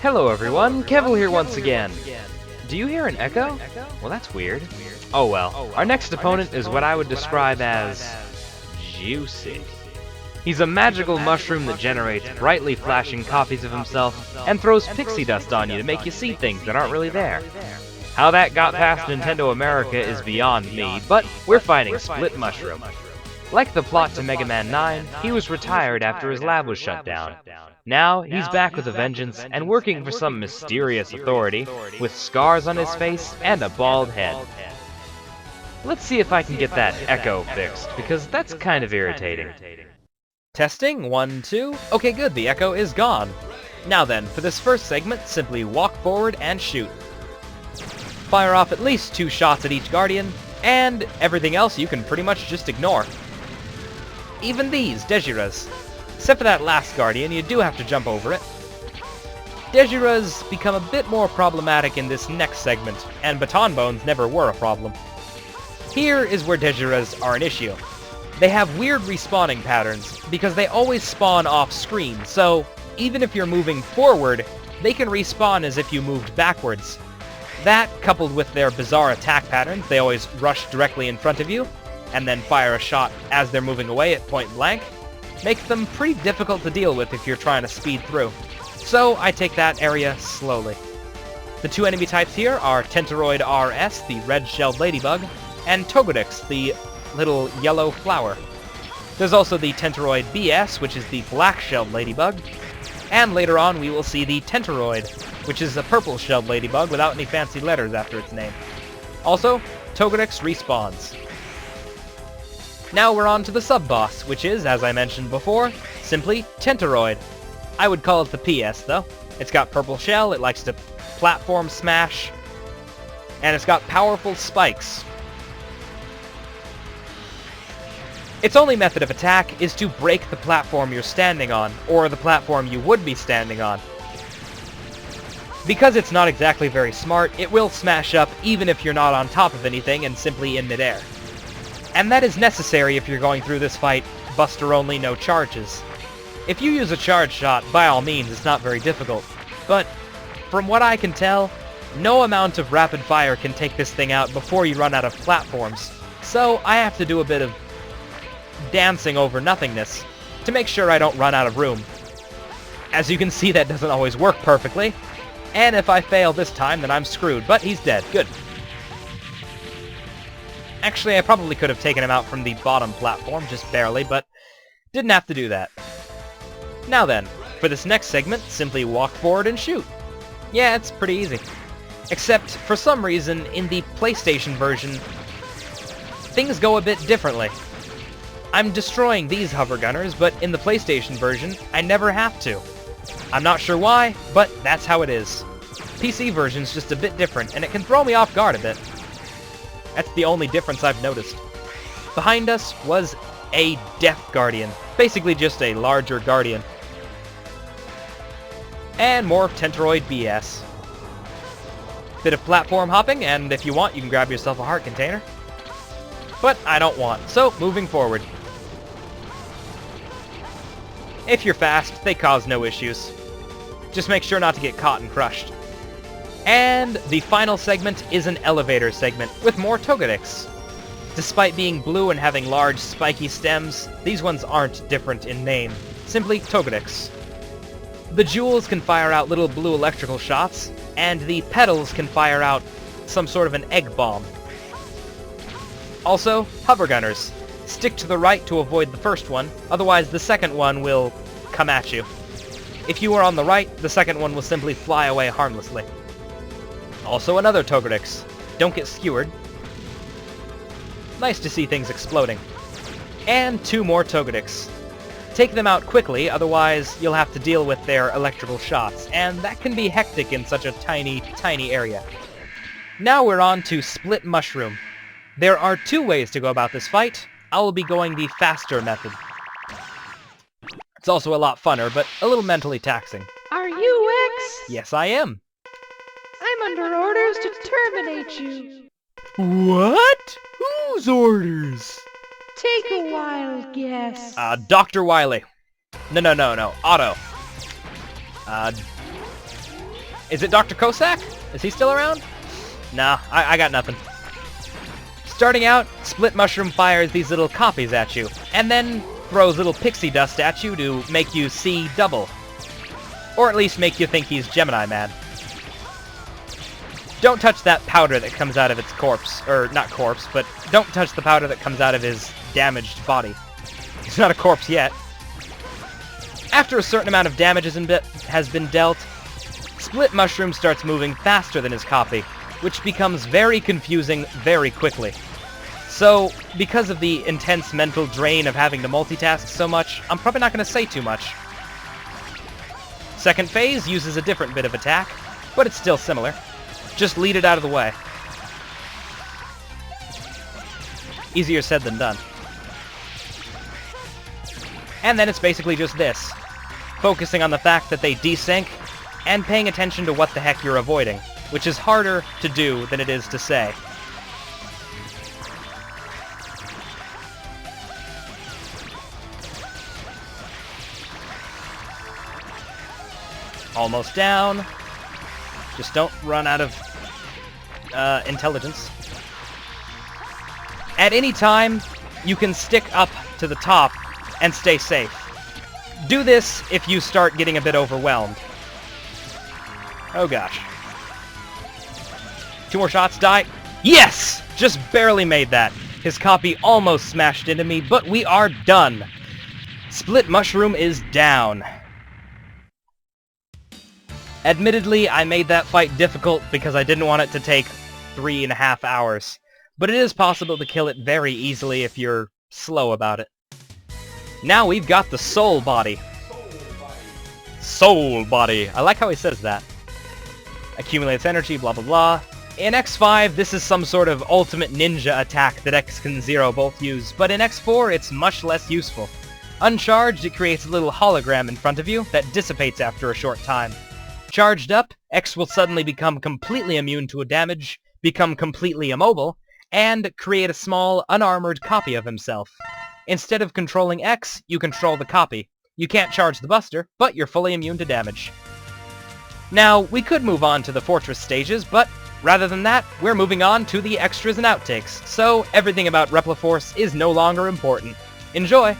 Hello everyone, Kevvl here once again. Do you hear an echo? Well, that's weird. Oh well, our next opponent is what I would describe as juicy. He's a magical mushroom that generates brightly flashing copies of himself and throws pixie dust on you to make you see things that aren't really there. How that got past Nintendo America is beyond me, but we're fighting Split Mushroom. Like the plot to Mega Man 9, he was retired after his lab was shut down. Now, he's back with a vengeance and working for some mysterious authority, with scars on his face and a bald head. Let's see if I can get that echo fixed, because that's kind of irritating. Testing, 1, 2. Okay, good, the echo is gone. Now then, for this first segment, simply walk forward and shoot. Fire off at least 2 shots at each Guardian, and everything else you can pretty much just ignore. Even these, Digiras. Except for that last Guardian, you do have to jump over it. Digiras become a bit more problematic in this next segment, and Baton Bones never were a problem. Here is where Digiras are an issue. They have weird respawning patterns, because they always spawn off-screen, so even if you're moving forward, they can respawn as if you moved backwards. That, coupled with their bizarre attack patterns, they always rush directly in front of you, and then fire a shot as they're moving away at point blank, make them pretty difficult to deal with if you're trying to speed through. So I take that area slowly. The 2 enemy types here are Tentoroid RS, the red-shelled ladybug, and Togedyx, the little yellow flower. There's also the Tentoroid BS, which is the black-shelled ladybug, and later on we will see the Tentoroid, which is a purple-shelled ladybug without any fancy letters after its name. Also, Togedyx respawns. Now we're on to the sub-boss, which is, as I mentioned before, simply Tentoroid. I would call it the PS, though. It's got purple shell, it likes to platform smash, and it's got powerful spikes. Its only method of attack is to break the platform you're standing on, or the platform you would be standing on. Because it's not exactly very smart, it will smash up even if you're not on top of anything and simply in midair. And that is necessary if you're going through this fight, Buster only, no charges. If you use a charge shot, by all means, it's not very difficult. But, from what I can tell, no amount of rapid fire can take this thing out before you run out of platforms. So I have to do a bit of dancing over nothingness to make sure I don't run out of room. As you can see, that doesn't always work perfectly. And if I fail this time, then I'm screwed. But he's dead. Good. Actually, I probably could have taken him out from the bottom platform, just barely, but didn't have to do that. Now then, for this next segment, simply walk forward and shoot. Yeah, it's pretty easy. Except, for some reason, in the PlayStation version, things go a bit differently. I'm destroying these hover gunners, but in the PlayStation version, I never have to. I'm not sure why, but that's how it is. PC version's just a bit different, and it can throw me off guard a bit. That's the only difference I've noticed. Behind us was a Death Guardian. Basically just a larger Guardian. And more Tentoroid BS. Bit of platform hopping, and if you want, you can grab yourself a heart container. But I don't want, so moving forward. If you're fast, they cause no issues. Just make sure not to get caught and crushed. And the final segment is an elevator segment, with more Togedyx. Despite being blue and having large, spiky stems, these ones aren't different in name. Simply Togedyx. The jewels can fire out little blue electrical shots, and the petals can fire out some sort of an egg bomb. Also, hover gunners. Stick to the right to avoid the first one, otherwise the second one will come at you. If you are on the right, the second one will simply fly away harmlessly. Also another Togedyx. Don't get skewered. Nice to see things exploding. And 2 more Togedyx. Take them out quickly, otherwise you'll have to deal with their electrical shots, and that can be hectic in such a tiny, tiny area. Now we're on to Split Mushroom. There are 2 ways to go about this fight. I will be going the faster method. It's also a lot funner, but a little mentally taxing. Are you X? Yes, I am. I'm under orders to terminate you. What? Whose orders? Take a wild guess. Dr. Wily. No. Otto. Is it Dr. Cossack? Is he still around? Nah, I got nothing. Starting out, Split Mushroom fires these little copies at you, and then throws little pixie dust at you to make you see double. Or at least make you think he's Gemini Man. Don't touch that powder that comes out of its corpse. Or, not corpse, but don't touch the powder that comes out of his damaged body. He's not a corpse yet. After a certain amount of damage has been dealt, Split Mushroom starts moving faster than his copy, which becomes very confusing very quickly. So, because of the intense mental drain of having to multitask so much, I'm probably not going to say too much. Second phase uses a different bit of attack, but it's still similar. Just lead it out of the way. Easier said than done. And then it's basically just this. Focusing on the fact that they desync, and paying attention to what the heck you're avoiding, which is harder to do than it is to say. Almost down. Just don't run out of intelligence. At any time, you can stick up to the top and stay safe. Do this if you start getting a bit overwhelmed. Oh gosh. 2 more shots, die. Yes! Just barely made that. His copy almost smashed into me, but we are done. Split Mushroom is down. Admittedly, I made that fight difficult because I didn't want it to take 3.5 hours. But it is possible to kill it very easily if you're slow about it. Now we've got the Soul Body. Soul Body. I like how he says that. Accumulates energy, blah blah blah. In X5, this is some sort of ultimate ninja attack that X and Zero both use, but in X4, it's much less useful. Uncharged, it creates a little hologram in front of you that dissipates after a short time. Charged up, X will suddenly become completely immune to a damage, become completely immobile, and create a small, unarmored copy of himself. Instead of controlling X, you control the copy. You can't charge the buster, but you're fully immune to damage. Now, we could move on to the Fortress stages, but rather than that, we're moving on to the extras and outtakes, so everything about Repliforce is no longer important. Enjoy!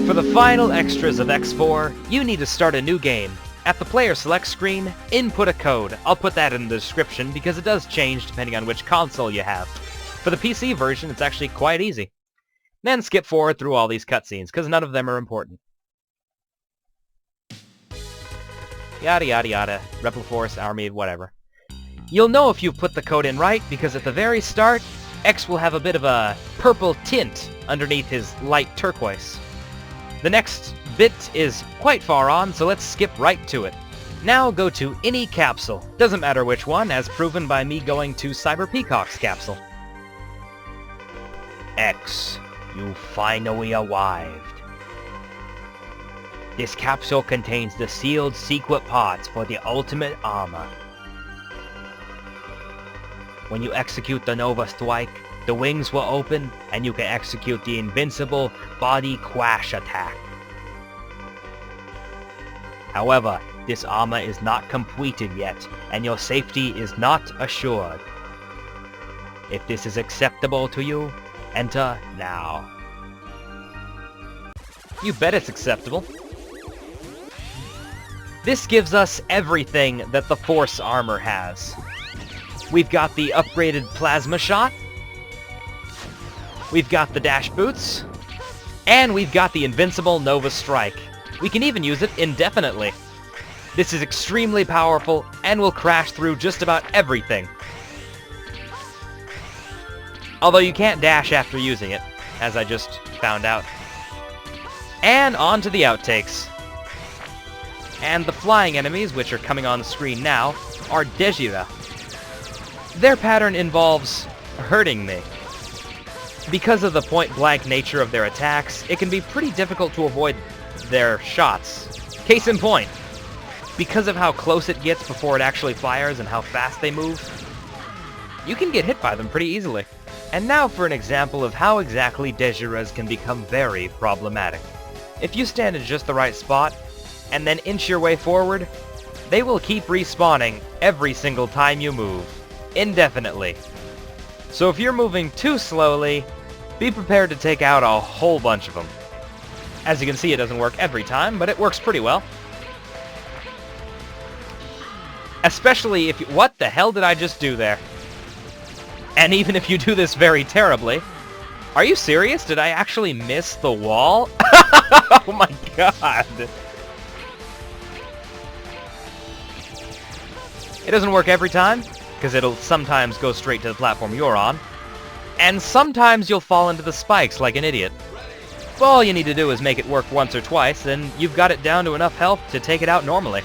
For the final extras of X4, you need to start a new game. At the player select screen, input a code. I'll put that in the description because it does change depending on which console you have. For the PC version, it's actually quite easy. Then skip forward through all these cutscenes, because none of them are important. Yada yada yada, Repliforce, Army, whatever. You'll know if you've put the code in right, because at the very start, X will have a bit of a purple tint underneath his light turquoise. The next bit is quite far on, so let's skip right to it. Now go to any capsule. Doesn't matter which one, as proven by me going to Cyber Peacock's capsule. X, you finally arrived. This capsule contains the sealed secret parts for the ultimate armor. When you execute the Nova Strike, the wings will open, and you can execute the invincible body crash attack. However, this armor is not completed yet, and your safety is not assured. If this is acceptable to you, enter now. You bet it's acceptable. This gives us everything that the Force armor has. We've got the upgraded plasma shot, we've got the dash boots, and we've got the invincible Nova Strike. We can even use it indefinitely. This is extremely powerful and will crash through just about everything. Although you can't dash after using it, as I just found out. And on to the outtakes. And the flying enemies, which are coming on the screen now, are Digia. Their pattern involves hurting me. because of the point-blank nature of their attacks, it can be pretty difficult to avoid their shots. Case in point, because of how close it gets before it actually fires and how fast they move, you can get hit by them pretty easily. And now for an example of how exactly Digiras can become very problematic. If you stand in just the right spot, and then inch your way forward, they will keep respawning every single time you move, indefinitely. So if you're moving too slowly, be prepared to take out a whole bunch of them. As you can see, it doesn't work every time, but it works pretty well. Especially if you... What the hell did I just do there? And even if you do this very terribly... Are you serious? Did I actually miss the wall? Oh my god! It doesn't work every time, because it'll sometimes go straight to the platform you're on. And sometimes you'll fall into the spikes like an idiot. But all you need to do is make it work once or twice, and you've got it down to enough health to take it out normally.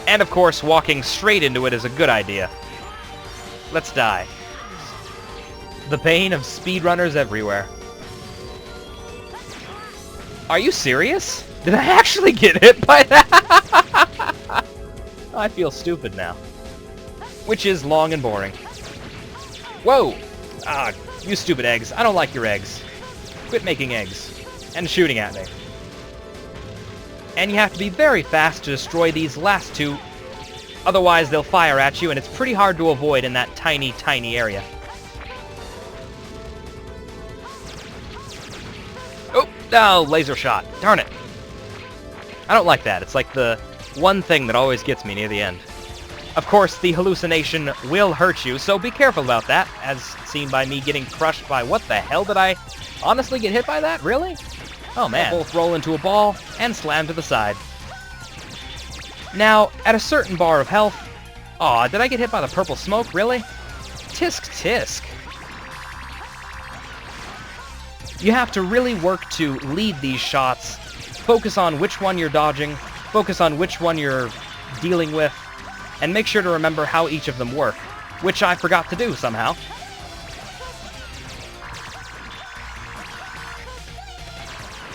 And of course, walking straight into it is a good idea. Let's die. The pain of speedrunners everywhere. Are you serious? Did I actually get hit by that? I feel stupid now. Which is long and boring. Whoa! Ah, you stupid eggs. I don't like your eggs. Quit making eggs. And shooting at me. And you have to be very fast to destroy these last two. Otherwise, they'll fire at you, and it's pretty hard to avoid in that tiny, tiny area. Oh, laser shot. Darn it. I don't like that. It's like the one thing that always gets me near the end. Of course, the hallucination will hurt you, so be careful about that, as seen by me getting crushed by... What the hell did I honestly get hit by that? Really? Oh man. They'll both roll into a ball and slam to the side. Now, at a certain bar of health... Aw, did I get hit by the purple smoke? Really? Tisk tisk. You have to really work to lead these shots, focus on which one you're dodging, focus on which one you're dealing with, and make sure to remember how each of them work, which I forgot to do somehow.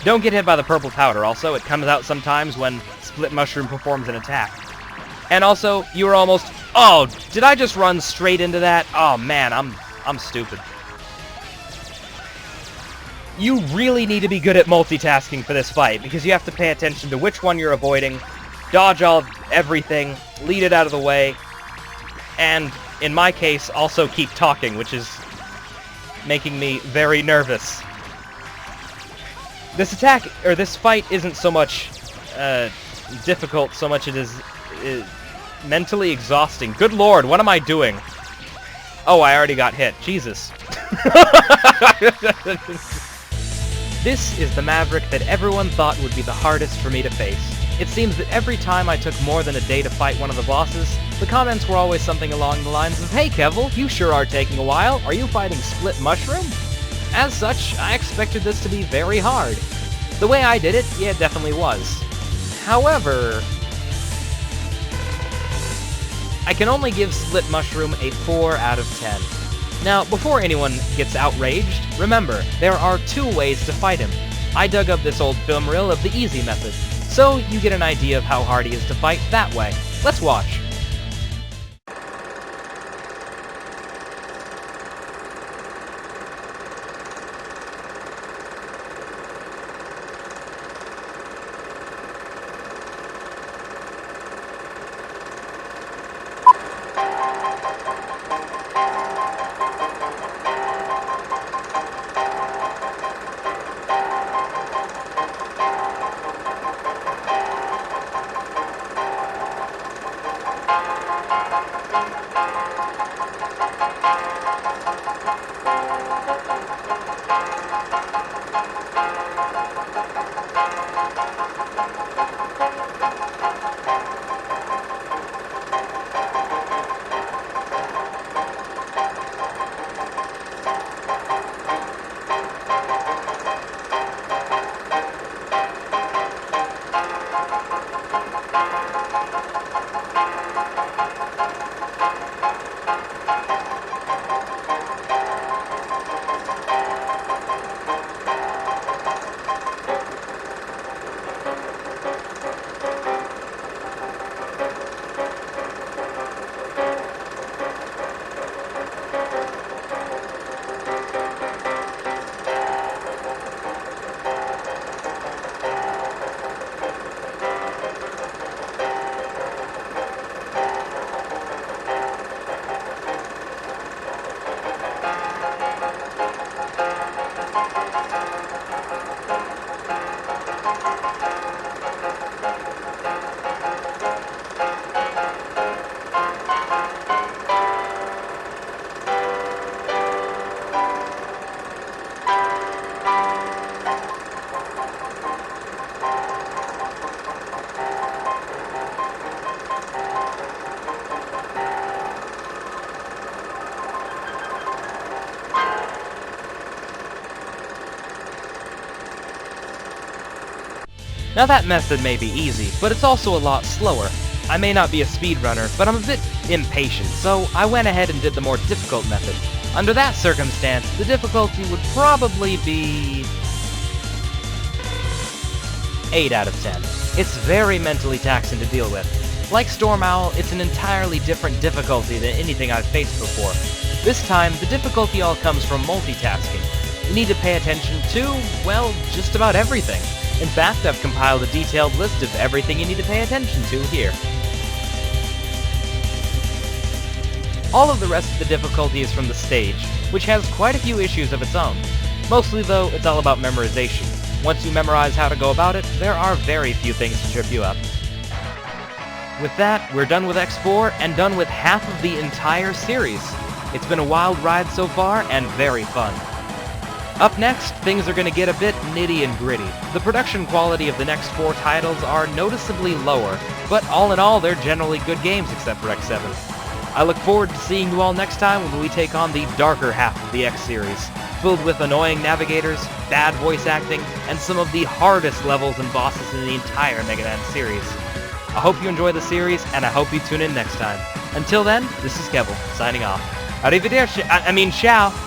Don't get hit by the purple powder also, it comes out sometimes when Split Mushroom performs an attack. And also, you were almost... Oh, did I just run straight into that? Oh man, I'm stupid. You really need to be good at multitasking for this fight, because you have to pay attention to which one you're avoiding, dodge everything, lead it out of the way, and, in my case, also keep talking, which is making me very nervous. This attack, or this fight, isn't so much difficult so much it is mentally exhausting. Good lord, what am I doing? Oh, I already got hit. Jesus. This is the Maverick that everyone thought would be the hardest for me to face. It seems that every time I took more than a day to fight one of the bosses, the comments were always something along the lines of, "Hey Kevvl, you sure are taking a while. Are you fighting Split Mushroom?" As such, I expected this to be very hard. The way I did it, yeah, it definitely was. However, I can only give Split Mushroom a 4 out of 10. Now, before anyone gets outraged, remember, there are 2 ways to fight him. I dug up this old film reel of the easy method, so you get an idea of how hard he is to fight that way. Let's watch. Now that method may be easy, but it's also a lot slower. I may not be a speedrunner, but I'm a bit impatient, so I went ahead and did the more difficult method. Under that circumstance, the difficulty would probably be 8 out of 10. It's very mentally taxing to deal with. Like Storm Owl, it's an entirely different difficulty than anything I've faced before. This time, the difficulty all comes from multitasking. You need to pay attention to, well, just about everything. In fact, I've compiled a detailed list of everything you need to pay attention to here. All of the rest of the difficulty is from the stage, which has quite a few issues of its own. Mostly, though, it's all about memorization. Once you memorize how to go about it, there are very few things to trip you up. With that, we're done with X4, and done with half of the entire series. It's been a wild ride so far, and very fun. Up next, things are going to get a bit nitty and gritty. The production quality of the next 4 titles are noticeably lower, but all in all, they're generally good games except for X7. I look forward to seeing you all next time when we take on the darker half of the X series, filled with annoying navigators, bad voice acting, and some of the hardest levels and bosses in the entire Mega Man series. I hope you enjoy the series, and I hope you tune in next time. Until then, this is Kevvl, signing off. Arrivederci, ciao!